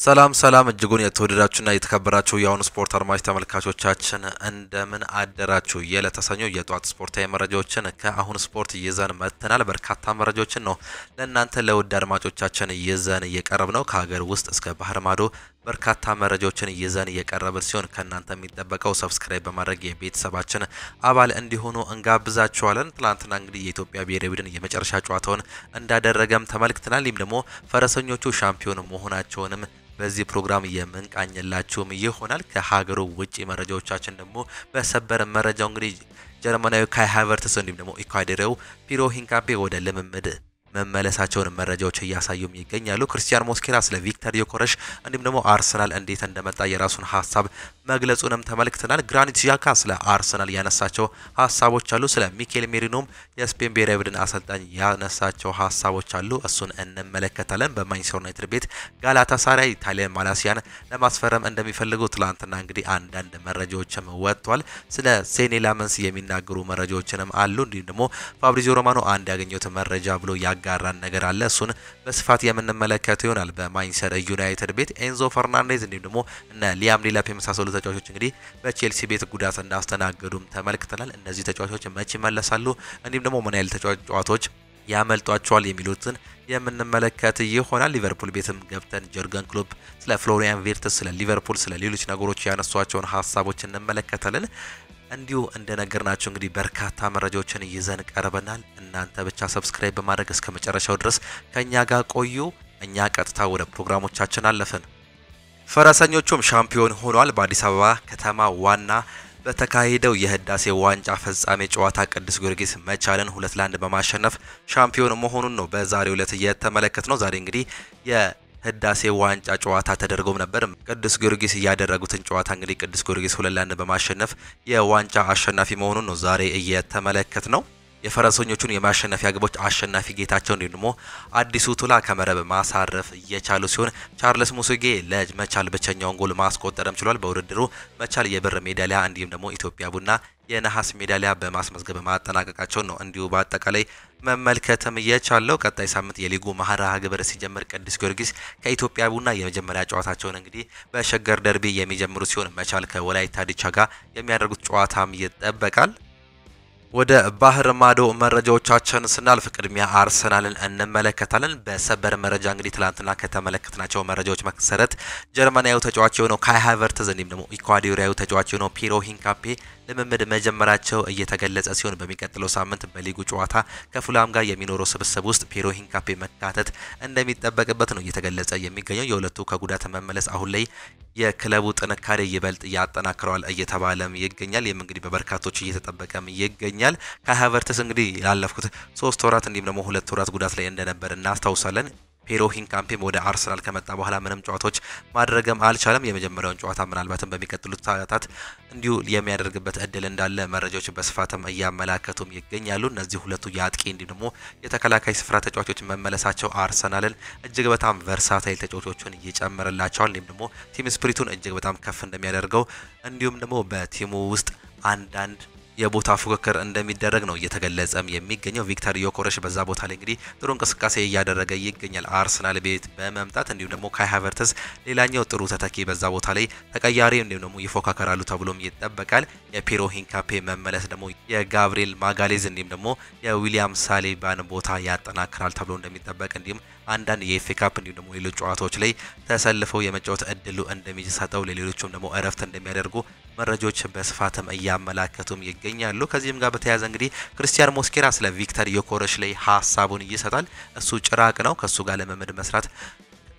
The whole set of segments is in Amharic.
ሰላም ሰላም እጅጉን የተወደዳችሁና የተከበራችሁ የአሁኑ ስፖርት አድማጭ ተመልካቾቻችን እንደምን አደራችሁ። የለተሰኙ የጧት ስፖርታዊ መረጃዎችን ከአሁን ስፖርት ይዘን መጥተናል። በርካታ መረጃዎችን ነው ለእናንተ ለውድ አድማጮቻችን ይዘን እየቀረብነው ከሀገር ውስጥ እስከ ባህር ማዶ በርካታ መረጃዎችን ይዘን እየቀረብን ሲሆን ከእናንተ የሚጠበቀው ሰብስክራይብ በማድረግ የቤተሰባችን አባል እንዲሆኑ እንጋብዛችኋለን። ትላንትና እንግዲህ የኢትዮጵያ ብሔራዊ ቡድን የመጨረሻ ጨዋታውን እንዳደረገም ተመልክተናል። ይህም ደግሞ ፈረሰኞቹ ሻምፒዮን መሆናቸውንም በዚህ ፕሮግራም የምንቃኝላችሁም ይሆናል። ከሀገሩ ውጪ መረጃዎቻችን ደግሞ በሰበር መረጃው እንግዲህ ጀርመናዊ ካይ ሃቨርትስ እንዲሁም ደግሞ ኢኳዶሪያዊው ፒሮ ሂንካፔ ወደ ልምምድ መመለሳቸውን መረጃዎች እያሳዩም ይገኛሉ። ክርስቲያን ሞስኬራ ስለ ቪክተር ዮከረስ እንዲሁም ደግሞ አርሰናል እንዴት እንደመጣ የራሱን ሀሳብ መግለጹንም ተመልክተናል። ግራኒት ዣካ ስለ አርሰናል ያነሳቸው ሀሳቦች አሉ። ስለ ሚኬል ሜሪኖም የስፔን ብሔራዊ ቡድን አሰልጣኝ ያነሳቸው ሀሳቦች አሉ። እሱን እንመለከታለን። በማንቸስተር ዩናይትድ ቤት ጋላታሳራይ ኢታሊያን ማላሲያን ለማስፈረም እንደሚፈልጉ ትላንትና እንግዲህ አንዳንድ መረጃዎችም ወጥቷል። ስለ ሴኔ ላመንስ የሚናገሩ መረጃዎችንም አሉ። እንዲሁም ደግሞ ፋብሪዚዮ ሮማኖ አንድ ያገኘው መረጃ ብሎ ያጋራን ነገር አለ። እሱን በስፋት የምንመለከተው ይሆናል። በማንቸስተር ዩናይትድ ቤት ኤንዞ ፈርናንዴዝ እንዲሁም ደግሞ እነ ሊያም ዴላፕ የመሳሰሉ ተጫዋቾች እንግዲህ በቼልሲ ቤት ጉዳት እንዳስተናገዱም ተመልክተናል። እነዚህ ተጫዋቾች መቼ ይመለሳሉ እንዲሁም ደግሞ ምን ያህል ተጫዋቾች ያመልጧቸዋል የሚሉትን የምንመለከት ይሆናል። ሊቨርፑል ቤትም ገብተን ጀርገን ክሎፕ ስለ ፍሎሪያን ቪርትስ ስለ ሊቨርፑል ስለ ሌሎች ነገሮች ያነሷቸውን ሀሳቦች እንመለከታለን። እንዲሁ እንደነገርናችሁ እንግዲህ በርካታ መረጃዎችን ይዘን ቀርበናል። እናንተ ብቻ ሰብስክራይብ በማድረግ እስከ መጨረሻው ድረስ ከኛ ጋር ቆዩ። እኛ ቀጥታ ወደ ፕሮግራሞቻችን አለፈን። ፈረሰኞቹም ሻምፒዮን ሆኗል። በአዲስ አበባ ከተማ ዋና በተካሄደው የህዳሴ ዋንጫ ፍጻሜ ጨዋታ ቅዱስ ጊዮርጊስ መቻልን 2-1 በማሸነፍ ሻምፒዮን መሆኑን ነው በዛሬው ዕለት የተመለከትነው። ዛሬ እንግዲህ ህዳሴ ዋንጫ ጨዋታ ተደርጎም ነበር። ቅዱስ ጊዮርጊስ ያደረጉትን ጨዋታ እንግዲህ ቅዱስ ጊዮርጊስ 2-1 በማሸነፍ የዋንጫ አሸናፊ መሆኑን ነው ዛሬ እየተመለከትነው። የፈረሰኞቹን የማሸነፊያ ግቦች አሸናፊ ጌታቸው እንዲሁም ደግሞ አዲሱ ቱላ ከመረብ ማሳረፍ እየቻሉ ሲሆን ቻርልስ ሙሱጌ ለመቻል ብቸኛውን ጎል ማስቆጠርም ችሏል። በውድድሩ መቻል የብር ሜዳሊያ እንዲሁም ደግሞ ኢትዮጵያ ቡና የነሐስ ሜዳሊያ በማስመዝገብ ማጠናቀቃቸውን ነው እንዲሁ በአጠቃላይ መመልከትም የቻለው። ቀጣይ ሳምንት የሊጉ መርሃ ግብር ሲጀምር ቅዱስ ጊዮርጊስ ከኢትዮጵያ ቡና የመጀመሪያ ጨዋታቸውን እንግዲህ በሸገር ደርቢ የሚጀምሩ ሲሆን መቻል ከወላይታ ዲቻ ጋር የሚያደርጉት ጨዋታም ይጠበቃል። ወደ ባህር ማዶ መረጃዎቻችን ስናልፍ ቅድሚያ አርሰናልን እንመለከታለን። በሰበር መረጃ እንግዲህ ትላንትና ከተመለከትናቸው መረጃዎች መሰረት ጀርመናዊው ተጫዋች የሆነው ካይ ሃቨርትዝ እንዲሁም ደግሞ ኢኳዶሪያዊው ተጫዋች የሆነው ፒሮ ሂንካፔ ልምምድ መጀመራቸው እየተገለጸ ሲሆን በሚቀጥለው ሳምንት በሊጉ ጨዋታ ከፉላም ጋር የሚኖረው ስብስብ ውስጥ ፒሮ ሂንካፔ መካተት እንደሚጠበቅበት ነው እየተገለጸ የሚገኘው። የሁለቱ ከጉዳት መመለስ አሁን ላይ የክለቡ ጥንካሬ ይበልጥ ያጠናክረዋል እየተባለም ይገኛል። ይህም እንግዲህ በበርካቶች እየተጠበቀም ይገኛል። ካይ ሃቨርትዝ እንግዲህ ላለፉት 3 ወራት እንዲሁም ደግሞ 2 ወራት ጉዳት ላይ እንደነበር እናስታውሳለን። ፒሮ ሂንካፔም ወደ አርሰናል ከመጣ በኋላ ምንም ጨዋታዎች ማድረግም አልቻለም። የመጀመሪያውን ጨዋታ ምናልባትም በሚቀጥሉት ሰዓታት እንዲሁ የሚያደርግበት እድል እንዳለ መረጃዎች በስፋትም እያመላከቱም ይገኛሉ። እነዚህ ሁለቱ የአጥቂ እንዲሁም ደግሞ የተከላካይ ስፍራ ተጫዋቾች መመለሳቸው አርሰናልን እጅግ በጣም ቨርሳታይል ተጫዋቾችን ይጨምርላቸዋል። እንዲሁም ደግሞ ቲም ስፒሪቱን እጅግ በጣም ከፍ እንደሚያደርገው እንዲሁም ደግሞ በቲሙ ውስጥ አንዳንድ የቦታ ፉክክር እንደሚደረግ ነው እየተገለጸም የሚገኘው። ቪክተር ዮከረስ በዛ ቦታ ላይ እንግዲህ ጥሩ እንቅስቃሴ እያደረገ ይገኛል አርሰናል ቤት በመምጣት እንዲሁም ደግሞ ካይ ሃቨርትዝ ሌላኛው ጥሩ ተተኪ በዛ ቦታ ላይ ተቀያሪ እንዲሁም ደግሞ ይፎካከራሉ ተብሎም ይጠበቃል። የፒሮ ሂንካፔ መመለስ ደግሞ የጋብሪኤል ማጋሌዝ እንዲሁም ደግሞ የዊሊያም ሳሊባን ቦታ ያጠናክራል ተብሎ እንደሚጠበቅ እንዲሁም አንዳንድ የኤፍኤ ካፕ እንዲሁም ደግሞ ሌሎች ጨዋታዎች ላይ ተሰልፈው የመጫወት እድሉ እንደሚሰጠው ለሌሎችም ደግሞ እረፍት እንደሚያደርጉ መረጃዎች በስፋትም እያመላከቱም ይገኛሉ። ከዚህም ጋር በተያያዘ እንግዲህ ክርስቲያን ሞስኬራ ስለ ቪክተር ዮከረስ ላይ ሀሳቡን ይሰጣል። እሱ ጭራቅ ነው፣ ከሱ ጋር ለመምድ መስራት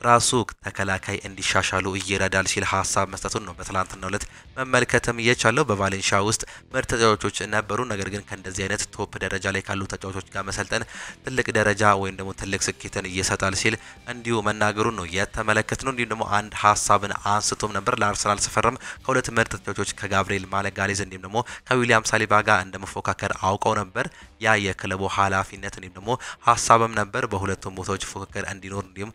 ራሱ ተከላካይ እንዲሻሻሉ ይረዳል ሲል ሀሳብ መስጠቱን ነው በትላንትናው ዕለት መመልከትም የቻለው። በቫሌንሺያ ውስጥ ምርጥ ተጫዋቾች ነበሩ፣ ነገር ግን ከእንደዚህ አይነት ቶፕ ደረጃ ላይ ካሉ ተጫዋቾች ጋር መሰልጠን ትልቅ ደረጃ ወይም ደግሞ ትልቅ ስኬትን ይሰጣል ሲል እንዲሁ መናገሩን ነው የተመለከትነው። እንዲሁም ደግሞ አንድ ሀሳብን አንስቶም ነበር። ለአርሰናል ሲፈርም ከሁለት ምርጥ ተጫዋቾች ከጋብሪኤል ማጋሌዝ እንዲሁም ደግሞ ከዊሊያም ሳሊባ ጋር እንደመፎካከር አውቀው ነበር። ያ የክለቡ ኃላፊነት እንዲሁም ደግሞ ሀሳብም ነበር በሁለቱም ቦታዎች ፉክክር እንዲኖር እንዲሁም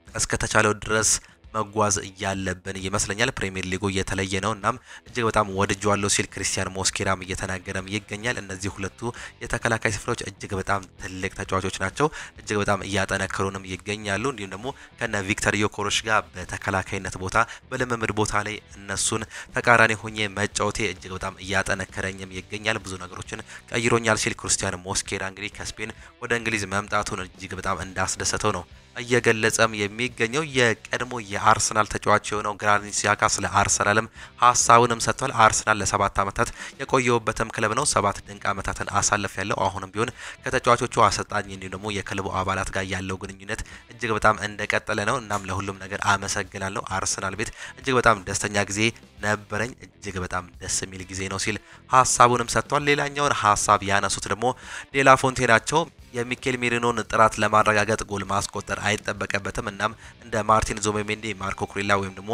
እስከተቻለው ድረስ መጓዝ ያለብን ይመስለኛል። ፕሪሚየር ሊጉ የተለየ ነው እናም እጅግ በጣም ወድጄዋለሁ ሲል ክሪስቲያን ሞስኬራም እየተናገረም ይገኛል። እነዚህ ሁለቱ የተከላካይ ስፍራዎች እጅግ በጣም ትልቅ ተጫዋቾች ናቸው። እጅግ በጣም እያጠነከሩንም ይገኛሉ። እንዲሁም ደግሞ ከነ ቪክተር ዮኮሬሽ ጋር በተከላካይነት ቦታ በልምምድ ቦታ ላይ እነሱን ተቃራኒ ሆኜ መጫወቴ እጅግ በጣም እያጠነከረኝም ይገኛል። ብዙ ነገሮችን ቀይሮኛል ሲል ክሪስቲያን ሞስኬራ እንግዲህ ከስፔን ወደ እንግሊዝ መምጣቱን እጅግ በጣም እንዳስደሰተው ነው እየገለጸም የሚገኘው። የቀድሞ የአርሰናል ተጫዋች የሆነው ግራኒት ዣካ ስለ አርሰናልም ሀሳቡንም ሰጥቷል። አርሰናል ለ7 ዓመታት የቆየውበትም ክለብ ነው። 7 ድንቅ ዓመታትን አሳልፍ ያለው አሁንም ቢሆን ከተጫዋቾቹ አሰልጣኝ እንዲሁም ደግሞ የክለቡ አባላት ጋር ያለው ግንኙነት እጅግ በጣም እንደቀጠለ ነው። እናም ለሁሉም ነገር አመሰግናለሁ። አርሰናል ቤት እጅግ በጣም ደስተኛ ጊዜ ነበረኝ። እጅግ በጣም ደስ የሚል ጊዜ ነው ሲል ሀሳቡንም ሰጥቷል። ሌላኛውን ሀሳብ ያነሱት ደግሞ ዴላ ፎንቴ ናቸው። የሚኬል ሜሪኖን ጥራት ለማረጋገጥ ጎል ማስቆጠር አይጠበቀበትም። እናም እንደ ማርቲን ዙቢሜንዲ፣ ማርኮ ኩሬላ ወይም ደግሞ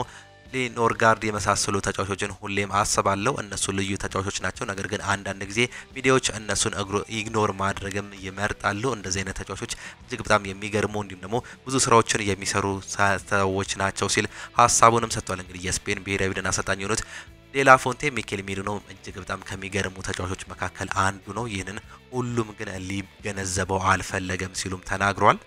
ኖርጋርድ የመሳሰሉ ተጫዋቾችን ሁሌም አስባለሁ። እነሱ ልዩ ተጫዋቾች ናቸው። ነገር ግን አንዳንድ ጊዜ ሚዲያዎች እነሱን ኢግኖር ማድረግም ይመርጣሉ። እንደዚህ አይነት ተጫዋቾች እጅግ በጣም የሚገርሙ እንዲሁም ደግሞ ብዙ ስራዎችን የሚሰሩ ሰዎች ናቸው ሲል ሀሳቡንም ሰጥቷል። እንግዲህ የስፔን ብሔራዊ ቡድን አሰልጣኝ የሆኑት ዴላ ፎንቴ ሚኬል ሜሪኖ እጅግ በጣም ከሚገርሙ ተጫዋቾች መካከል አንዱ ነው። ይህንን ሁሉም ግን ሊገነዘበው አልፈለገም ሲሉም ተናግሯል።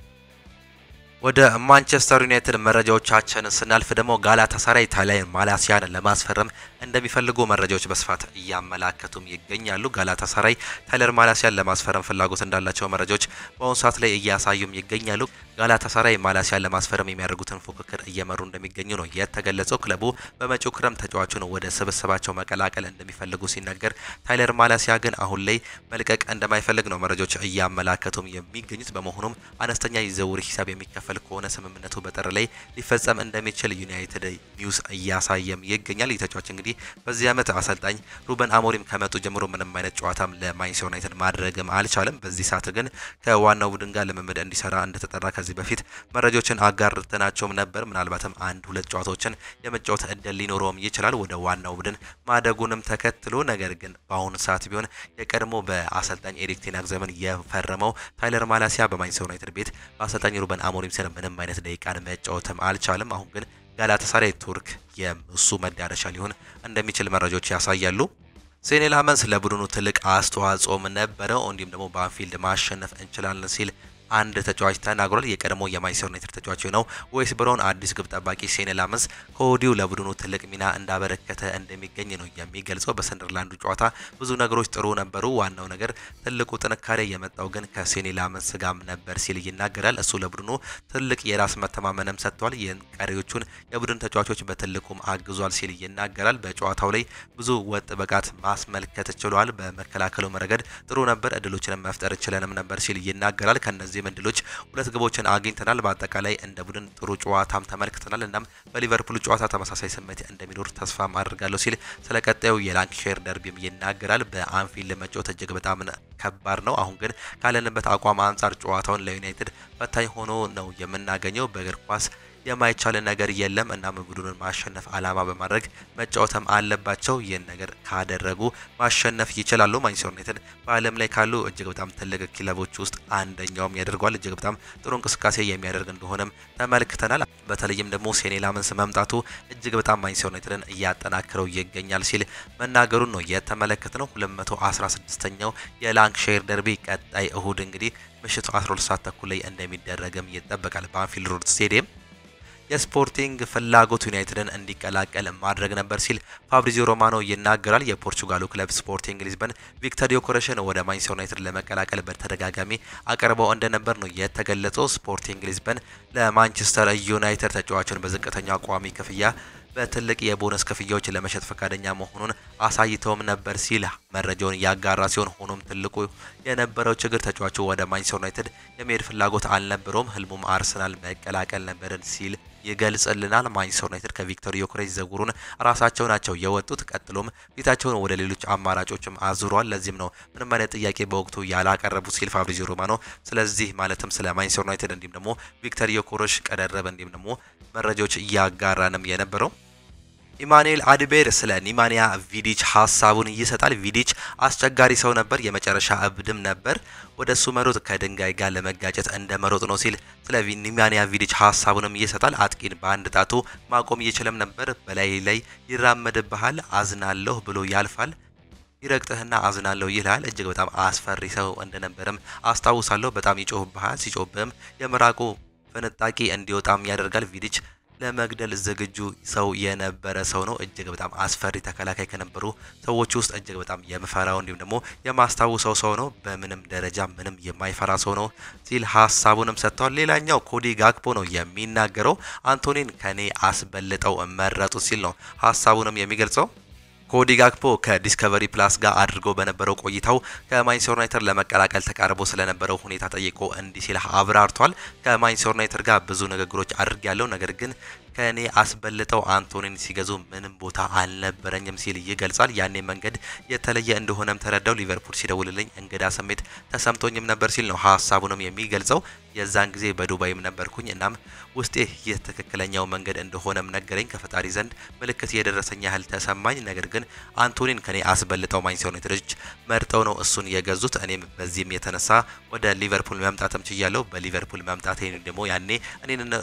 ወደ ማንቸስተር ዩናይትድ መረጃዎቻችን ስናልፍ ደግሞ ጋላታሳራይ ታይለር ማላሲያን ለማስፈረም እንደሚፈልጉ መረጃዎች በስፋት እያመላከቱም ይገኛሉ። ጋላታሳራይ ታይለር ማላሲያን ለማስፈረም ፍላጎት እንዳላቸው መረጃዎች በአሁኑ ሰዓት ላይ እያሳዩም ይገኛሉ። ጋላታሳራይ ማላሲያን ለማስፈረም የሚያደርጉትን ፉክክር እየመሩ እንደሚገኙ ነው የተገለጸው። ክለቡ በመጪው ክረምት ተጫዋቹን ወደ ስብስባቸው መቀላቀል እንደሚፈልጉ ሲነገር፣ ታይለር ማላሲያ ግን አሁን ላይ መልቀቅ እንደማይፈልግ ነው መረጃዎች እያመላከቱም የሚገኙት። በመሆኑም አነስተኛ የዝውውር ሂሳብ የሚከፈል ከሆነ ስምምነቱ በጥር ላይ ሊፈጸም እንደሚችል ዩናይትድ ኒውስ እያሳየም ይገኛል። ተጫዋች እንግዲህ በዚህ ዓመት አሰልጣኝ ሩበን አሞሪም ከመጡ ጀምሮ ምንም አይነት ጨዋታም ለማንቸስተር ዩናይትድ ማድረግም አልቻለም። በዚህ ሰዓት ግን ከዋናው ቡድን ጋር ልምምድ እንዲሰራ እንደተጠራ ከዚህ በፊት መረጃዎችን አጋርተናቸውም ነበር። ምናልባትም 1-2 ጨዋታዎችን የመጫወት እድል ሊኖረውም ይችላል ወደ ዋናው ቡድን ማደጉንም ተከትሎ። ነገር ግን በአሁኑ ሰዓት ቢሆን የቀድሞ በአሰልጣኝ ኤሪክ ቴን ሃግ ዘመን የፈረመው ታይለር ማላሲያ በማንቸስተር ዩናይትድ ቤት በአሰልጣኝ ሩበን አሞሪም ስር ምንም አይነት ደቂቃን መጫወትም አልቻለም። አሁን ግን ጋላታሳራይ ቱርክ የእሱ መዳረሻ ሊሆን እንደሚችል መረጃዎች ያሳያሉ። ሴኔ ላመንስ ለቡድኑ ትልቅ አስተዋጽኦም ነበረው። እንዲሁም ደግሞ በአንፊልድ ማሸነፍ እንችላለን ሲል አንድ ተጫዋች ተናግሯል። የቀድሞ የማንቸስተር ዩናይትድ ተጫዋች ነው ዌስ ብራውን አዲስ ግብ ጠባቂ ሴኔ ላመንስ ከወዲሁ ለቡድኑ ትልቅ ሚና እንዳበረከተ እንደሚገኝ ነው የሚገልጸው። በሰንደርላንዱ ጨዋታ ብዙ ነገሮች ጥሩ ነበሩ። ዋናው ነገር ትልቁ ጥንካሬ የመጣው ግን ከሴኔ ላመንስ ጋር ነበር ሲል ይናገራል። እሱ ለቡድኑ ትልቅ የራስ መተማመንም ሰጥቷል። የቀሪዎቹን የቡድን ተጫዋቾች በትልቁም አግዟል ሲል ይናገራል። በጨዋታው ላይ ብዙ ወጥ ብቃት ማስመልከት ችሏል። በመከላከሉ ረገድ ጥሩ ነበር። እድሎችንም መፍጠር ችለንም ነበር ሲል ይናገራል። ከነዚህ መንድሎች 2 ግቦችን አግኝተናል። በአጠቃላይ እንደ ቡድን ጥሩ ጨዋታም ተመልክተናል። እናም በሊቨርፑል ጨዋታ ተመሳሳይ ስሜት እንደሚኖር ተስፋ አድርጋለሁ ሲል ስለ ቀጣዩ የላንካሻየር ደርቢም ይናገራል። በአንፊልድ መጫወት እጅግ በጣም ከባድ ነው። አሁን ግን ካለንበት አቋም አንጻር ጨዋታውን ለዩናይትድ ፈታኝ ሆኖ ነው የምናገኘው። በእግር ኳስ የማይቻል ነገር የለም እና ቡድኑን ማሸነፍ አላማ በማድረግ መጫወትም አለባቸው። ይህን ነገር ካደረጉ ማሸነፍ ይችላሉ። ማንቸስተር ዩናይትድ በዓለም ላይ ካሉ እጅግ በጣም ትልቅ ክለቦች ውስጥ አንደኛውም ያደርገዋል። እጅግ በጣም ጥሩ እንቅስቃሴ የሚያደርግ እንደሆነም ተመልክተናል። በተለይም ደግሞ ሴኔ ላመንስ መምጣቱ እጅግ በጣም ማንቸስተር ዩናይትድን እያጠናከረው ይገኛል ሲል መናገሩን ነው የተመለከትነው። 216ኛው የላንካሻየር ደርቢ ቀጣይ እሁድ እንግዲህ ምሽቱ 12 ሰዓት ተኩል ላይ እንደሚደረግም ይጠበቃል በአንፊልድ ሮድ ስቴዲየም። የስፖርቲንግ ፍላጎት ዩናይትድን እንዲቀላቀል ማድረግ ነበር ሲል ፋብሪዚዮ ሮማኖ ይናገራል። የፖርቹጋሉ ክለብ ስፖርቲንግ ሊዝበን ቪክተር ዮኮሬሽን ወደ ማንቸስተር ዩናይትድ ለመቀላቀል በተደጋጋሚ አቀርበው እንደነበር ነው የተገለጸው። ስፖርቲንግ ሊዝበን ለማንቸስተር ዩናይትድ ተጫዋቹን በዝቅተኛ ቋሚ ክፍያ በትልቅ የቦነስ ክፍያዎች ለመሸጥ ፈቃደኛ መሆኑን አሳይተውም ነበር ሲል መረጃውን ያጋራ ሲሆን፣ ሆኖም ትልቁ የነበረው ችግር ተጫዋቹ ወደ ማንቸስተር ዩናይትድ የመሄድ ፍላጎት አልነበረውም። ህልሙም አርሰናል መቀላቀል ነበር ሲል ይገልጽልናል። ማንቸስተር ዩናይትድ ከቪክተር ዮኬሬሽ ዝውውሩን ራሳቸው ናቸው የወጡት። ቀጥሎም ፊታቸውን ወደ ሌሎች አማራጮችም አዙሯል። ለዚህም ነው ምንም አይነት ጥያቄ በወቅቱ ያላቀረቡት ሲል ፋብሪዚዮ ሮማኖ ስለዚህ ማለትም ስለ ማንቸስተር ዩናይትድ እንዲሁም ደግሞ ቪክተር ዮኬሬሽ ቀደረበ እንዲሁም ደግሞ መረጃዎች እያጋራንም የነበረው ኢማኑኤል አድቤር ስለ ኒማንያ ቪዲች ሐሳቡን ይሰጣል። ቪዲች አስቸጋሪ ሰው ነበር፣ የመጨረሻ እብድም ነበር። ወደሱ መሮጥ ከድንጋይ ጋር ለመጋጨት እንደ መሮጥ ነው ሲል ስለ ኒማንያ ቪዲች ሐሳቡንም ይሰጣል። አጥቂን በአንድ ጣቱ ማቆም ይችልም ነበር። በላይ ላይ ይራመድብሃል፣ አዝናለሁ ብሎ ያልፋል። ይረግጥህና አዝናለሁ ይላል። እጅግ በጣም አስፈሪ ሰው እንደነበርም አስታውሳለሁ። በጣም ይጮህብሃል፣ ሲጮህብም የምራቁ ፍንጣቂ እንዲወጣም ያደርጋል። ቪዲች ለመግደል ዝግጁ ሰው የነበረ ሰው ነው። እጅግ በጣም አስፈሪ ተከላካይ ከነበሩ ሰዎች ውስጥ እጅግ በጣም የምፈራው እንዲሁም ደግሞ የማስታውሰው ሰው ነው። በምንም ደረጃ ምንም የማይፈራ ሰው ነው ሲል ሐሳቡንም ሰጥቷል። ሌላኛው ኮዲ ጋክፖ ነው የሚናገረው። አንቶኒን ከኔ አስበልጠው መረጡ ሲል ነው ሐሳቡንም የሚገልጸው። ኮዲ ጋክፖ ከዲስከቨሪ ፕላስ ጋር አድርጎ በነበረው ቆይታው ከማንቸስተር ዩናይትድ ለመቀላቀል ተቃርቦ ስለነበረው ሁኔታ ጠይቆ እንዲህ ሲል አብራርቷል። ከማንቸስተር ዩናይትድ ጋር ብዙ ንግግሮች አድርጌያለሁ፣ ነገር ግን ከኔ አስበልጠው አንቶኒን ሲገዙ ምንም ቦታ አልነበረኝም ሲል ይገልጻል። ያኔ መንገድ የተለየ እንደሆነም ተረዳው። ሊቨርፑል ሲደውልልኝ እንግዳ ስሜት ተሰምቶኝም ነበር ሲል ነው ሐሳቡንም የሚገልጸው። የዛን ጊዜ በዱባይም ነበርኩኝ፣ እናም ውስጤ ይህ ትክክለኛው መንገድ እንደሆነም ነገረኝ። ከፈጣሪ ዘንድ ምልክት የደረሰኝ ያህል ተሰማኝ። ነገር ግን አንቶኒን ከኔ አስበልጠው ማንቸስተር ዩናይትዶች መርጠው ነው እሱን የገዙት። እኔም በዚህም የተነሳ ወደ ሊቨርፑል መምጣትም ችያለሁ። በሊቨርፑል መምጣቴ ደግሞ ያኔ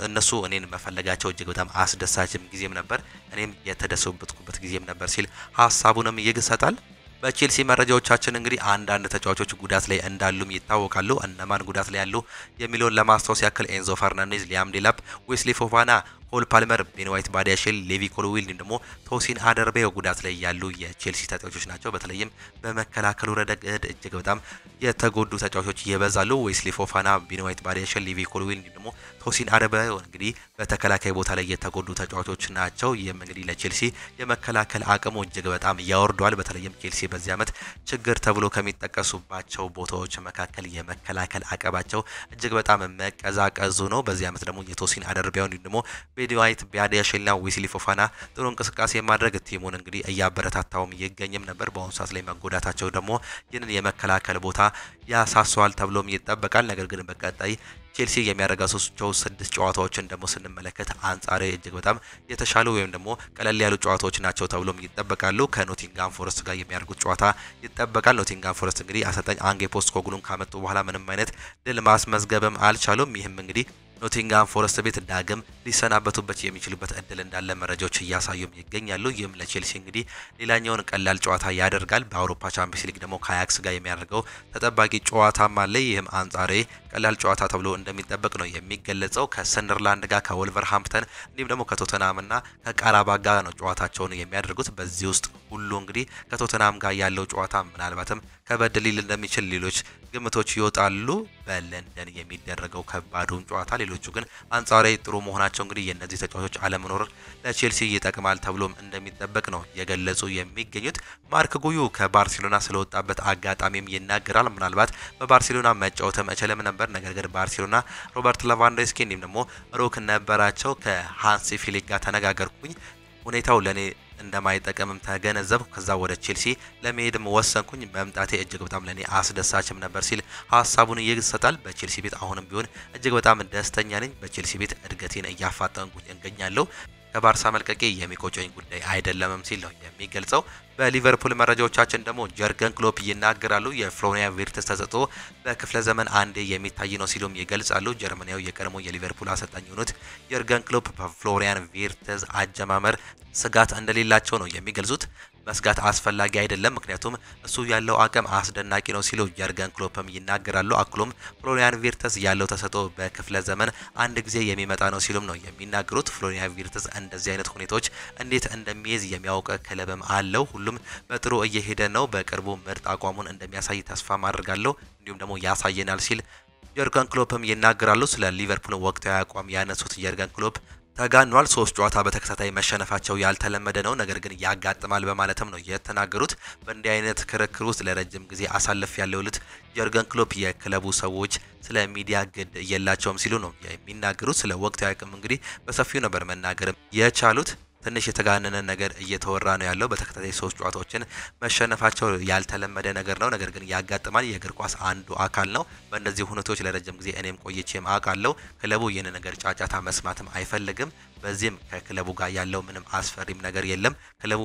እነሱ እኔን መፈለጋቸው እጅግ በጣም አስደሳችም ጊዜም ነበር፣ እኔም የተደሰትኩበት ጊዜም ነበር ሲል ሐሳቡንም ይሰጣል። በቼልሲ መረጃዎቻችን እንግዲህ አንዳንድ ተጫዋቾች ጉዳት ላይ እንዳሉም ይታወቃሉ። እነማን ጉዳት ላይ ያሉ የሚለውን ለማስታወስ ያክል ኤንዞ ፈርናንዴዝ፣ ሊያም ዴላፕ፣ ዌስሊ ፎፋና፣ ኮል ፓልመር፣ ቤን ዋይት፣ ባዲያሼል፣ ሌቪ ኮልዊል እንዲሁም ደግሞ ቶሲን አደርቤዮ ጉዳት ላይ ያሉ የቼልሲ ተጫዋቾች ናቸው። በተለይም በመከላከሉ ረገድ እጅግ በጣም የተጎዱ ተጫዋቾች ይበዛሉ። ዌስሊ ፎፋና፣ ቤን ዋይት፣ ባዲያሼል፣ ሌቪ ኮልዊል እንዲሁም ደግሞ ቶሲን አደርቤዮ እንግዲህ በተከላካይ ቦታ ላይ የተጎዱ ተጫዋቾች ናቸው። ይህም እንግዲህ ለቼልሲ የመከላከል አቅሙ እጅግ በጣም ያወርደዋል። በተለይም ቼልሲ በዚህ ዓመት ችግር ተብሎ ከሚጠቀሱባቸው ቦታዎች መካከል የመከላከል አቅማቸው እጅግ በጣም መቀዛቀዙ ነው። በዚህ ዓመት ደግሞ የቶሲን አደርቤዮ እንዲሁም ደግሞ ቤን ዋይት፣ ባዲያሼልና ዌስሊ ፎፋና ጥሩ እንቅስቃሴ ማድረግ ቲሙን እንግዲህ እያበረታታውም ይገኝም ነበር። በአሁኑ ሰዓት ላይ መጎዳታቸው ደግሞ ይህንን የመከላከል ቦታ ያሳሰዋል ተብሎም ይጠበቃል። ነገር ግን በቀጣይ ቼልሲ የሚያደርጋቸው 6 ጨዋታዎችን ደግሞ ስንመለከት አንጻራዊ እጅግ በጣም የተሻሉ ወይም ደግሞ ቀለል ያሉ ጨዋታዎች ናቸው ተብሎም ይጠበቃሉ። ከኖቲንጋም ፎረስት ጋር የሚያደርጉት ጨዋታ ይጠበቃል። ኖቲንጋም ፎረስት እንግዲህ አሰልጣኝ አንጌ ፖስቴኮግሉን ካመጡ በኋላ ምንም አይነት ድል ማስመዝገብም አልቻሉም። ይህም እንግዲህ ኖቲንጋም ፎረስት ቤት ዳግም ሊሰናበቱበት የሚችሉበት እድል እንዳለ መረጃዎች እያሳዩም ይገኛሉ። ይህም ለቼልሲ እንግዲህ ሌላኛውን ቀላል ጨዋታ ያደርጋል። በአውሮፓ ቻምፒየንስ ሊግ ደግሞ ከአያክስ ጋር የሚያደርገው ተጠባቂ ጨዋታም አለ። ይህም አንጻራዊ ቀላል ጨዋታ ተብሎ እንደሚጠበቅ ነው የሚገለጸው። ከሰንደርላንድ ጋር፣ ከወልቨርሃምፕተን እንዲሁም ደግሞ ከቶተናምና ከቃራባ ጋር ነው ጨዋታቸውን የሚያደርጉት። በዚህ ውስጥ ሁሉ እንግዲህ ከቶተናም ጋር ያለው ጨዋታ ምናልባትም ከበድ ሊል እንደሚችል ሌሎች ግምቶች ይወጣሉ። በለንደን የሚደረገው ከባዱን ጨዋታ ሌሎቹ ግን አንጻራዊ ጥሩ መሆናቸው እንግዲህ የነዚህ ተጫዋቾች አለመኖር ለቼልሲ ይጠቅማል ተብሎም እንደሚጠበቅ ነው የገለጹ የሚገኙት። ማርክ ጉዩ ከባርሴሎና ስለወጣበት አጋጣሚም ይናገራል። ምናልባት በባርሴሎና መጫወትም እችልም ነበር፣ ነገር ግን ባርሴሎና ሮበርት ሌቫንዶስኪ እንዲሁም ደግሞ ሩክ ነበራቸው። ከሃንሲ ፊሊክ ጋር ተነጋገርኩኝ፣ ሁኔታው ለኔ እንደማይጠቀምም ተገነዘብኩ። ከዛ ወደ ቼልሲ ለመሄድም ወሰንኩኝ። መምጣቴ እጅግ በጣም ለኔ አስደሳችም ነበር ሲል ሐሳቡን ይሰጣል። በቼልሲ ቤት አሁንም ቢሆን እጅግ በጣም ደስተኛ ነኝ። በቼልሲ ቤት እድገቴን እያፋጠንኩኝ እገኛለሁ። ከባርሳ መልቀቄ የሚቆጨኝ ጉዳይ አይደለምም ሲል ነው የሚገልጸው። በሊቨርፑል መረጃዎቻችን ደግሞ ጀርገን ክሎፕ ይናገራሉ። የፍሎሪያን ቪርትዝ ተሰጥኦ በክፍለ ዘመን አንዴ የሚታይ ነው ሲሉም ይገልጻሉ። ጀርመናዊ የቀድሞ የሊቨርፑል አሰልጣኝ የሆኑት ጀርገን ክሎፕ በፍሎሪያን ቪርትዝ አጀማመር ስጋት እንደሌላቸው ነው የሚገልጹት። መስጋት አስፈላጊ አይደለም፣ ምክንያቱም እሱ ያለው አቅም አስደናቂ ነው ሲሉ ጀርገን ክሎፕም ይናገራሉ። አክሎም ፍሎሪያን ቪርትዝ ያለው ተሰጥኦ በክፍለ ዘመን አንድ ጊዜ የሚመጣ ነው ሲሉም ነው የሚናገሩት። ፍሎሪያን ቪርትዝ እንደዚህ አይነት ሁኔታዎች እንዴት እንደሚይዝ የሚያውቅ ክለብም አለው። ሁሉም በጥሩ እየሄደ ነው። በቅርቡ ምርጥ አቋሙን እንደሚያሳይ ተስፋ ማድረጋለሁ፣ እንዲሁም ደግሞ ያሳየናል ሲል ጀርገን ክሎፕም ይናገራሉ። ስለ ሊቨርፑል ወቅታዊ አቋም ያነሱት ጀርገን ክሎፕ ተጋኗል። 3 ጨዋታ በተከታታይ መሸነፋቸው ያልተለመደ ነው፣ ነገር ግን ያጋጥማል በማለትም ነው የተናገሩት። በእንዲህ አይነት ክርክር ውስጥ ለረጅም ጊዜ አሳልፍ ያለው ልት ጀርገን ክሎፕ የክለቡ ሰዎች ስለ ሚዲያ ግድ የላቸውም ሲሉ ነው የሚናገሩት። ስለ ወቅታዊ አቅም እንግዲህ በሰፊው ነበር መናገር የቻሉት። ትንሽ የተጋነነ ነገር እየተወራ ነው ያለው። በተከታታይ 3 ጨዋታዎችን መሸነፋቸው ያልተለመደ ነገር ነው። ነገር ግን ያጋጥማል። የእግር ኳስ አንዱ አካል ነው። በእነዚህ ሁኔታዎች ለረጅም ጊዜ እኔም ቆይቼም አውቃለሁ። ክለቡ ይህን ነገር ጫጫታ መስማትም አይፈልግም። በዚህም ከክለቡ ጋር ያለው ምንም አስፈሪም ነገር የለም። ክለቡ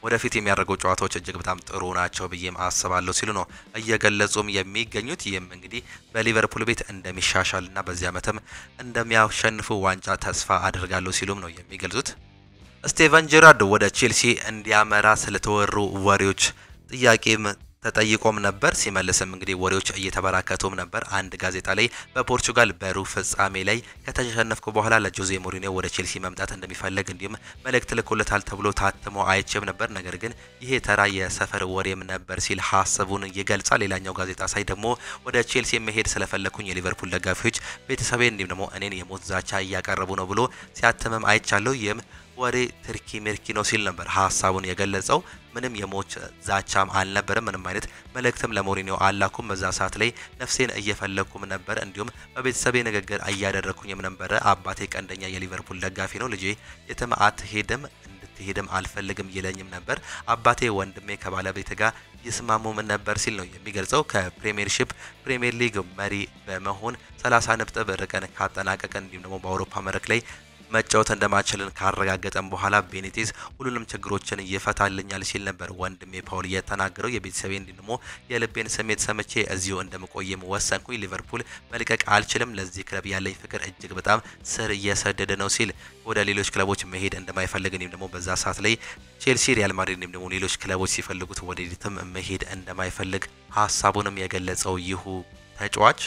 ወደፊት የሚያደርገው ጨዋታዎች እጅግ በጣም ጥሩ ናቸው ብዬም አስባለሁ ሲሉ ነው እየገለጹም የሚገኙት። ይህም እንግዲህ በሊቨርፑል ቤት እንደሚሻሻልና በዚህ ዓመትም እንደሚያሸንፉ ዋንጫ ተስፋ አደርጋለሁ ሲሉም ነው የሚገልጹት። ስቴቨን ጄራርድ ወደ ቼልሲ እንዲያመራ ስለተወሩ ወሬዎች ጥያቄም ተጠይቆም ነበር። ሲመልስም እንግዲህ ወሬዎች እየተበራከቱም ነበር። አንድ ጋዜጣ ላይ በፖርቹጋል በሩብ ፍጻሜ ላይ ከተሸነፍኩ በኋላ ለጆዜ ሞሪኒዮ ወደ ቼልሲ መምጣት እንደሚፈልግ እንዲሁም መልእክት ልኮለታል ተብሎ ታትሞ አይቼም ነበር። ነገር ግን ይሄ ተራ የሰፈር ወሬም ነበር ሲል ሀሳቡን ይገልጻል። ሌላኛው ጋዜጣ ሳይ ደግሞ ወደ ቼልሲ መሄድ ስለፈለኩኝ የሊቨርፑል ደጋፊዎች ቤተሰቤ እንዲሁም ደግሞ እኔን የሞት ዛቻ እያቀረቡ ነው ብሎ ሲያትምም አይቻለሁ። ይህም ወሬ ትርኪ ምርኪ ነው ሲል ነበር ሀሳቡን የገለጸው። ምንም የሞት ዛቻም አልነበረም። ምንም አይነት መልእክትም ለሞሪኒዮ አላኩም። በዛ ሰዓት ላይ ነፍሴን እየፈለኩም ነበር። እንዲሁም በቤተሰቤ ንግግር እያደረኩኝም ነበር። አባቴ ቀንደኛ የሊቨርፑል ደጋፊ ነው። ልጄ የትም አትሄድም እንድትሄድም አልፈልግም ይለኝም ነበር። አባቴ ወንድሜ ከባለቤት ጋር ይስማሙም ነበር ሲል ነው የሚገልጸው። ፕሪሚየር ሊግ መሪ በመሆን 30 ነጥብ ርቀን ካጠናቀቀን እንዲሁም ደግሞ በአውሮፓ መድረክ ላይ መጫወት እንደማችልን ካረጋገጠን በኋላ ቤኒቴዝ ሁሉንም ችግሮችን ይፈታልኛል ሲል ነበር ወንድሜ ፓውል የተናገረው። የቤተሰቤ እንዲሁም የልቤን ስሜት ሰምቼ እዚሁ እንደምቆይም ወሰንኩኝ። ሊቨርፑል መልቀቅ አልችልም። ለዚህ ክለብ ያለኝ ፍቅር እጅግ በጣም ስር እየሰደደ ነው ሲል ወደ ሌሎች ክለቦች መሄድ እንደማይፈልግ እንዲሁም ደግሞ በዛ ሰዓት ላይ ቼልሲ፣ ሪያል ማድሪድ እንዲሁም ደግሞ ሌሎች ክለቦች ሲፈልጉት ወደፊትም መሄድ እንደማይፈልግ ሀሳቡንም የገለጸው ይሁ ተጫዋች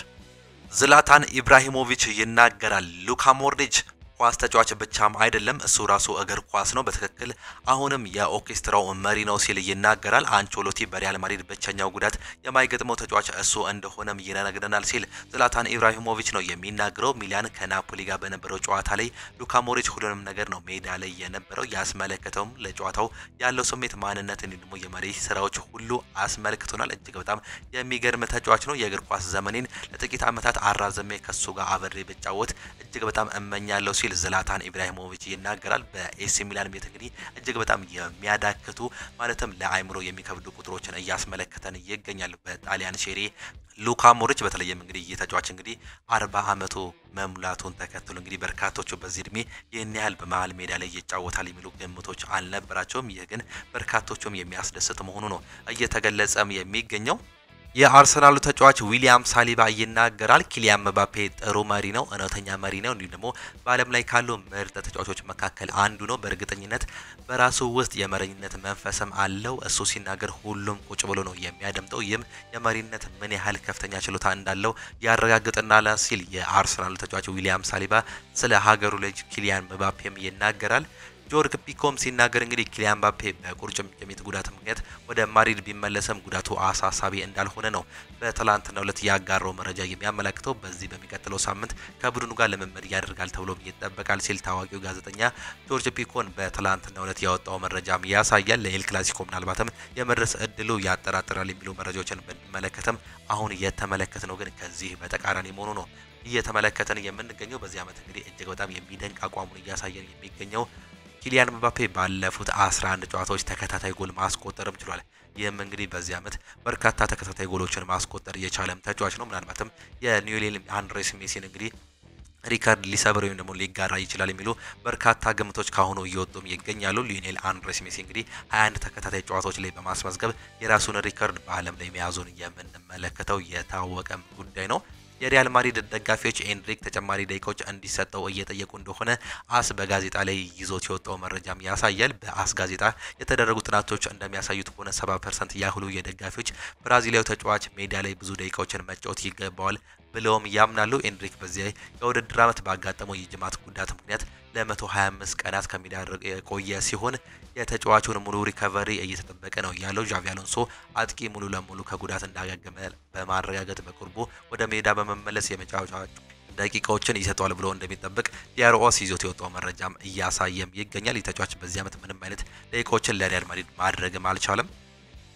ዝላታን ኢብራሂሞቪች ይናገራል። ሉካ ሞድሪች ኳስ ተጫዋች ብቻም አይደለም፣ እሱ ራሱ እግር ኳስ ነው። በትክክል አሁንም የኦርኬስትራው መሪ ነው ሲል ይናገራል። አንቾሎቲ በሪያል ማድሪድ ብቸኛው ጉዳት የማይገጥመው ተጫዋች እሱ እንደሆነም ይነግረናል ሲል ዝላታን ኢብራሂሞቪች ነው የሚናገረው። ሚላን ከናፖሊ ጋር በነበረው ጨዋታ ላይ ሉካ ሞድሪች ሁሉንም ነገር ነው ሜዳ ላይ የነበረው ያስመለከተውም። ለጨዋታው ያለው ስሜት፣ ማንነት እንዲሁም ደግሞ የመሬት ስራዎች ሁሉ አስመልክቶናል። እጅግ በጣም የሚገርም ተጫዋች ነው። የእግር ኳስ ዘመኔን ለጥቂት ዓመታት አራዘሜ ከሱ ጋር አብሬ ብጫወት እጅግ በጣም እመኛለሁ ሲል ዝላታን ኢብራሂሞቪች ይናገራል። በኤሲ ሚላን ቤት እንግዲህ እጅግ በጣም የሚያዳክቱ ማለትም ለአይምሮ የሚከብዱ ቁጥሮችን እያስመለከተን ይገኛል። በጣሊያን ሴሪ ሉካ ሞድሪች በተለይም እንግዲህ የተጫዋች እንግዲህ 40 ዓመቱ መሙላቱን ተከትሎ እንግዲህ በርካቶቹ በዚህ እድሜ ይህን ያህል በመሃል ሜዳ ላይ ይጫወታል የሚሉ ግምቶች አልነበራቸውም። ይህ ግን በርካቶቹም የሚያስደስት መሆኑ ነው እየተገለጸም የሚገኘው። የአርሰናሉ ተጫዋች ዊሊያም ሳሊባ ይናገራል። ኪሊያን ምባፔ ጥሩ መሪ ነው፣ እውነተኛ መሪ ነው፣ እንዲሁም ደግሞ በዓለም ላይ ካሉ ምርጥ ተጫዋቾች መካከል አንዱ ነው። በእርግጠኝነት በራሱ ውስጥ የመሪነት መንፈስም አለው። እሱ ሲናገር ሁሉም ቁጭ ብሎ ነው የሚያደምጠው። ይህም የመሪነት ምን ያህል ከፍተኛ ችሎታ እንዳለው ያረጋግጥናል ሲል የአርሰናሉ ተጫዋች ዊሊያም ሳሊባ ስለ ሀገሩ ልጅ ኪሊያን ምባፔም ይናገራል። ጆርግ ፒኮም ሲናገር እንግዲህ ኪሊያን ምባፔ በቁርጭምጭሚት ጉዳት ምክንያት ወደ ማድሪድ ቢመለስም ጉዳቱ አሳሳቢ እንዳልሆነ ነው በትላንትናው ዕለት ያጋራው መረጃ የሚያመለክተው። በዚህ በሚቀጥለው ሳምንት ከቡድኑ ጋር ልምምድ ያደርጋል ተብሎ ይጠበቃል ሲል ታዋቂው ጋዜጠኛ ጆርጅ ፒኮን በትላንትናው ዕለት ያወጣው መረጃም ያሳያል። ለኤል ክላሲኮ ምናልባትም የመድረስ እድሉ ያጠራጥራል የሚሉ መረጃዎችን ብንመለከትም አሁን የተመለከትነው ግን ከዚህ በተቃራኒ መሆኑ ነው እየተመለከተን የምንገኘው። በዚህ ዓመት እንግዲህ እጅግ በጣም የሚደንቅ አቋሙን እያሳየን የሚገኘው ኪሊያን ምባፔ ባለፉት 11 ጨዋታዎች ተከታታይ ጎል ማስቆጠርም ችሏል። ይህም እንግዲህ በዚህ ዓመት በርካታ ተከታታይ ጎሎችን ማስቆጠር የቻለም ተጫዋች ነው። ምናልባትም የሊዮኔል አንድሬስ ሜሲን እንግዲህ ሪካርድ ሊሰብር ወይም ደግሞ ሊጋራ ይችላል የሚሉ በርካታ ግምቶች ካሁኑ እየወጡም ይገኛሉ። ሊዮኔል አንድሬስ ሜሲ እንግዲህ 21 ተከታታይ ጨዋታዎች ላይ በማስመዝገብ የራሱን ሪካርድ በዓለም ላይ መያዙን የምንመለከተው የታወቀም ጉዳይ ነው። የሪያል ማድሪድ ደጋፊዎች ኤንድሪክ ተጨማሪ ደቂቃዎች እንዲሰጠው እየጠየቁ እንደሆነ አስ በጋዜጣ ላይ ይዞት የወጣው መረጃም ያሳያል። በአስ ጋዜጣ የተደረጉ ጥናቶች እንደሚያሳዩት ከሆነ 70% ያህሉ የደጋፊዎች ብራዚላዊ ተጫዋች ሜዳ ላይ ብዙ ደቂቃዎችን መጫወት ይገባዋል ብለውም ያምናሉ። ኤንድሪክ በዚህ የውድድር ዓመት ባጋጠመው የጅማት ጉዳት ምክንያት ለ125 ቀናት ከሜዳ የቆየ ሲሆን የተጫዋቹን ሙሉ ሪከቨሪ እየተጠበቀ ነው ያለው። ዣቪ አሎንሶ አጥቂ ሙሉ ለሙሉ ከጉዳት እንዳገገመ በማረጋገጥ በቅርቡ ወደ ሜዳ በመመለስ የመጫወቻ ደቂቃዎችን ይሰጣል ብሎ እንደሚጠብቅ ዲአርኦስ ይዞት የወጣው መረጃም እያሳየም ይገኛል። የተጫዋች በዚህ ዓመት ምንም አይነት ደቂቃዎችን ለሪያል ማድሪድ ማድረግም አልቻለም።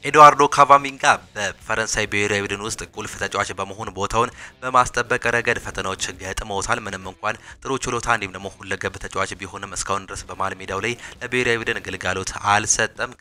ኤድዋርዶ ካቫሚንጋ በፈረንሳይ ብሔራዊ ቡድን ውስጥ ቁልፍ ተጫዋች በመሆን ቦታውን በማስጠበቅ ረገድ ፈተናዎች ገጥመውታል። ምንም እንኳን ጥሩ ችሎታ እንዲሁም ደግሞ ሁለገብ ተጫዋች ቢሆንም እስካሁን ድረስ በመሃል ሜዳው ላይ ለብሔራዊ ቡድን ግልጋሎት አልሰጠም።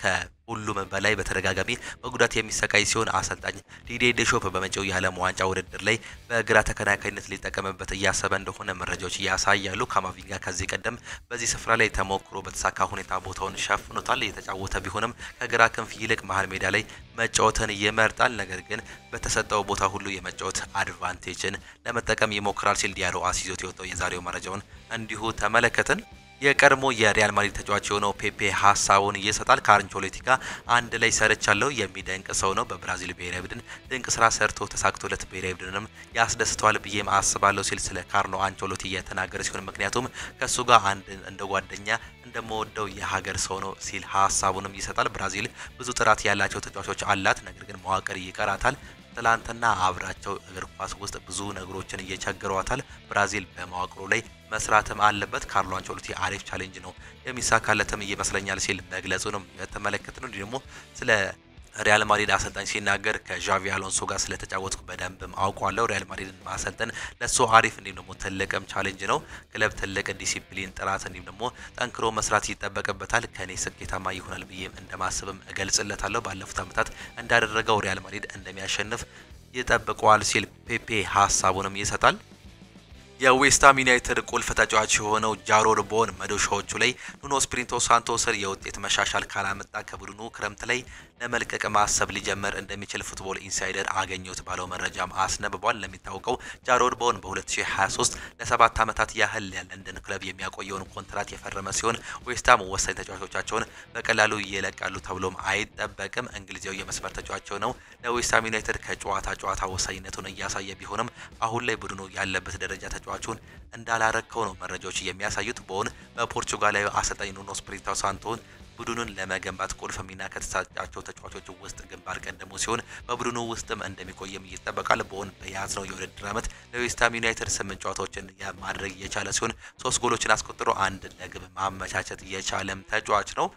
ሁሉም በላይ በተደጋጋሚ በጉዳት የሚሰቃይ ሲሆን አሰልጣኝ ዲዲዬ ዴሾፕ በመጪው የዓለም ዋንጫ ውድድር ላይ በግራ ተከላካይነት ሊጠቀምበት እያሰበ እንደሆነ መረጃዎች ያሳያሉ። ካማቪንጋ ከዚህ ቀደም በዚህ ስፍራ ላይ ተሞክሮ በተሳካ ሁኔታ ቦታውን ሸፍኖታል። የተጫወተ ቢሆንም ከግራ ክንፍ ይልቅ መሃል ሜዳ ላይ መጫወትን ይመርጣል። ነገር ግን በተሰጠው ቦታ ሁሉ የመጫወት አድቫንቴጅን ለመጠቀም ይሞክራል ሲል ዲያሮ አሲዞት የወጣው የዛሬው መረጃውን እንዲሁ ተመለከትን። የቀድሞ የሪያል ማድሪድ ተጫዋች የሆነው ፔፔ ሀሳቡን ይሰጣል። ከአንቸሎቲ ጋር አንድ ላይ ሰርቻለሁ፣ የሚደንቅ ሰው ነው። በብራዚል ብሔራዊ ቡድን ድንቅ ስራ ሰርቶ ተሳክቶለት ብሔራዊ ቡድንም ያስደስተዋል ብዬም አስባለሁ ሲል ስለ ካርሎ አንቸሎቲ እየተናገረ ሲሆን ምክንያቱም ከሱ ጋር አንድ እንደ ጓደኛ እንደምወደው የሀገር ሰው ነው ሲል ሀሳቡንም ይሰጣል። ብራዚል ብዙ ጥራት ያላቸው ተጫዋቾች አላት፣ ነገር ግን መዋቅር ይቀራታል። ትላንትና አብራቸው እግር ኳስ ውስጥ ብዙ ነገሮችን እየቸገሯታል። ብራዚል በመዋቅሩ ላይ መስራትም አለበት። ካርሎ አንቸሎቲ አሪፍ ቻሌንጅ ነው የሚሳካለትም ይመስለኛል ሲል መግለጹንም የተመለከትነው። ደግሞ ስለ ሪያል ማድሪድ አሰልጣኝ ሲናገር ከዣቪ አሎንሶ ጋር ስለተጫወትኩ በደንብም አውቀዋለሁ። ሪያል ማድሪድን ማሰልጠን ለሱ አሪፍ እንዲሁም ደግሞ ትልቅም ቻሌንጅ ነው። ክለብ ትልቅ ዲሲፕሊን፣ ጥራት እንዲሁም ደግሞ ጠንክሮ መስራት ይጠበቅበታል። ከኔ ስኬታማ ይሆናል ብዬም እንደማስብም እገልጽለታለሁ። ባለፉት ዓመታት እንዳደረገው ሪያል ማድሪድ እንደሚያሸንፍ ይጠብቀዋል ሲል ፔፔ ሀሳቡንም ይሰጣል። የዌስትሃም ዩናይትድ ቁልፍ ተጫዋች የሆነው ጃሮድ ቦወን መዶሻዎቹ ላይ ኑኖ ስፒሪቶ ሳንቶ ስር የውጤት መሻሻል ካላመጣ ከቡድኑ ክረምት ላይ ለመልቀቅ ማሰብ ሊጀምር እንደሚችል ፉትቦል ኢንሳይደር አገኘሁት ባለው መረጃም አስነብቧል። ለሚታወቀው ጃሮድ ቦወን በ2023 ለ7 ዓመታት ያህል ለንደን ክለብ የሚያቆየውን ኮንትራት የፈረመ ሲሆን ዌስትሃም ወሳኝ ተጫዋቾቻቸውን በቀላሉ ይለቃሉ ተብሎም አይጠበቅም። እንግሊዛዊ የመስመር ተጫዋቸው ነው። ለዌስትሃም ዩናይትድ ከጨዋታ ወሳኝነቱን እያሳየ ቢሆንም አሁን ላይ ቡድኑ ያለበት ደረጃ ተጫዋቹን እንዳላረከው ነው መረጃዎች የሚያሳዩት። ቦወን በፖርቹጋላዊ አሰልጣኝ ኑኖ ስፒሪቶ ሳንቶን ቡድኑን ለመገንባት ቁልፍ ሚና ከተሰጣቸው ተጫዋቾች ውስጥ ግንባር ቀደሙ ሲሆን በቡድኑ ውስጥም እንደሚቆይም ይጠበቃል። ቦወን በያዝነው የውድድር ዓመት ለዌስትሃም ዩናይትድ 8 ጨዋታዎችን ማድረግ የቻለ ሲሆን 3 ጎሎችን አስቆጥሮ አንድ ለግብ ማመቻቸት የቻለም ተጫዋች ነው።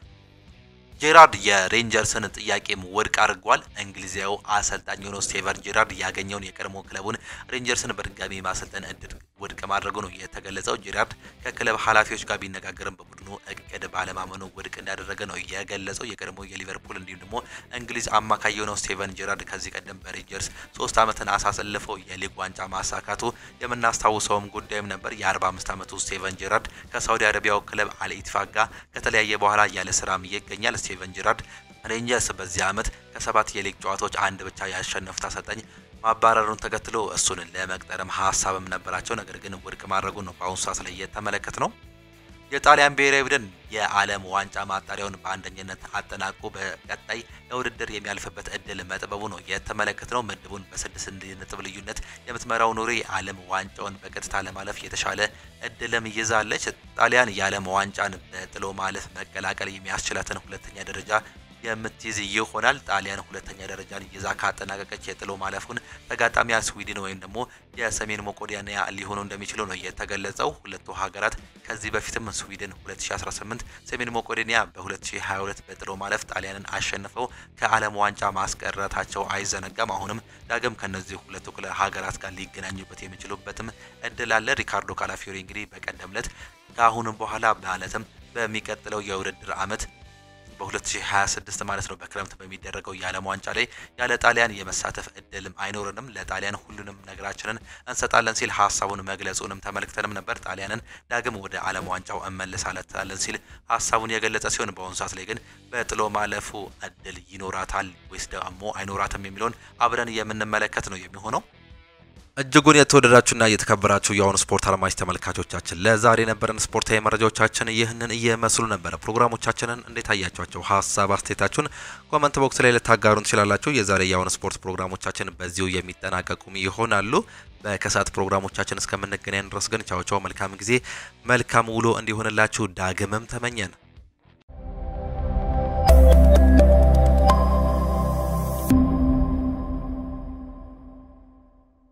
ጄራርድ የሬንጀርስን ጥያቄም ውድቅ አድርጓል። እንግሊዛዊው አሰልጣኝ ሆኖ ስቴቨን ጄራርድ ያገኘውን የቀድሞ ክለቡን ሬንጀርስን በድጋሚ ማሰልጠን እድል ውድቅ ማድረጉ ነው የተገለጸው። ጄራርድ ከክለብ ኃላፊዎች ጋር ቢነጋገርም በቡድኑ እቅድ ባለማመኑ ውድቅ እንዳደረገ ነው የገለጸው። የቀድሞ የሊቨርፑል እንዲሁም ደግሞ እንግሊዝ አማካይ የሆነው ስቴቨን ጄራርድ ከዚህ ቀደም በሬንጀርስ 3 ዓመትን አሳልፈው የሊግ ዋንጫ ማሳካቱ የምናስታውሰውም ጉዳይም ነበር። የ45 ዓመቱ ስቴቨን ጄራርድ ከሳውዲ አረቢያው ክለብ አልኢትፋቅ ጋር ከተለያየ በኋላ ያለ ስራም ይገኛል። ስቴቨን ጄራርድ ሬንጀርስ በዚህ ዓመት ከ7 የሊግ ጨዋታዎች አንድ ብቻ ያሸነፉት አሰልጣኝ ማባረሩን ተከትሎ እሱን ለመቅጠርም ሀሳብም ነበራቸው። ነገር ግን ውድቅ ማድረጉን ነው በአሁኑ ሰዓት ላይ የተመለከት ነው። የጣሊያን ብሔራዊ ቡድን የዓለም ዋንጫ ማጣሪያውን በአንደኝነት አጠናቆ በቀጣይ ለውድድር የሚያልፍበት እድል መጥበቡ ነው የተመለከትነው። ምድቡን በ6 ነጥብ ልዩነት የምትመራው ኖርዌይ የዓለም ዋንጫውን በቀጥታ ለማለፍ የተሻለ እድልም ይዛለች። ጣሊያን የዓለም ዋንጫን በጥሎ ማለፍ መቀላቀል የሚያስችላትን ሁለተኛ ደረጃ የምትይዝ ይሆናል። ጣሊያን ሁለተኛ ደረጃን ይዛ ካጠናቀቀች የጥሎ ማለፉን ተጋጣሚያ ስዊድን ወይም ደግሞ የሰሜን መቄዶኒያ ሊሆኑ እንደሚችሉ ነው የተገለጸው። ሁለቱ ሀገራት ከዚህ በፊትም ስዊድን 2018 ሰሜን መቄዶኒያ በ2022 በጥሎ ማለፍ ጣሊያንን አሸንፈው ከዓለም ዋንጫ ማስቀረታቸው አይዘነጋም። አሁንም ዳግም ከነዚህ ሁለቱ ሀገራት ጋር ሊገናኙበት የሚችሉበትም እድል አለ። ሪካርዶ ካላፊዮሪ እንግዲህ በቀደም ዕለት ከአሁንም በኋላ ማለትም በሚቀጥለው የውድድር ዓመት በ2026 ማለት ነው በክረምት በሚደረገው የዓለም ዋንጫ ላይ ያለ ጣሊያን የመሳተፍ እድልም አይኖርንም፣ ለጣሊያን ሁሉንም ነገራችንን እንሰጣለን ሲል ሀሳቡን መግለጹንም ተመልክተንም ነበር። ጣሊያንን ዳግም ወደ ዓለም ዋንጫው እንመልሳለን ሲል ሀሳቡን የገለጸ ሲሆን በአሁኑ ሰዓት ላይ ግን በጥሎ ማለፉ እድል ይኖራታል ወይስ ደግሞ አይኖራትም የሚለውን አብረን የምንመለከት ነው የሚሆነው። እጅጉን የተወደዳችሁና የተከበራችሁ የአሁኑ ስፖርት አድማጭ ተመልካቾቻችን ለዛሬ የነበረን ስፖርታዊ መረጃዎቻችን ይህንን እየመስሉ ነበር። ፕሮግራሞቻችንን እንዴት አያችኋቸው? ሀሳብ አስተያየታችሁን ኮሜንት ቦክስ ላይ ልታጋሩን ትችላላችሁ። የዛሬ የአሁኑ ስፖርት ፕሮግራሞቻችን በዚሁ የሚጠናቀቁም ይሆናሉ። በከሳት ፕሮግራሞቻችን እስከምንገናኝ ድረስ ግን ቻው ቻው፣ መልካም ጊዜ፣ መልካም ውሎ እንዲሆንላችሁ ዳግምም ተመኘን።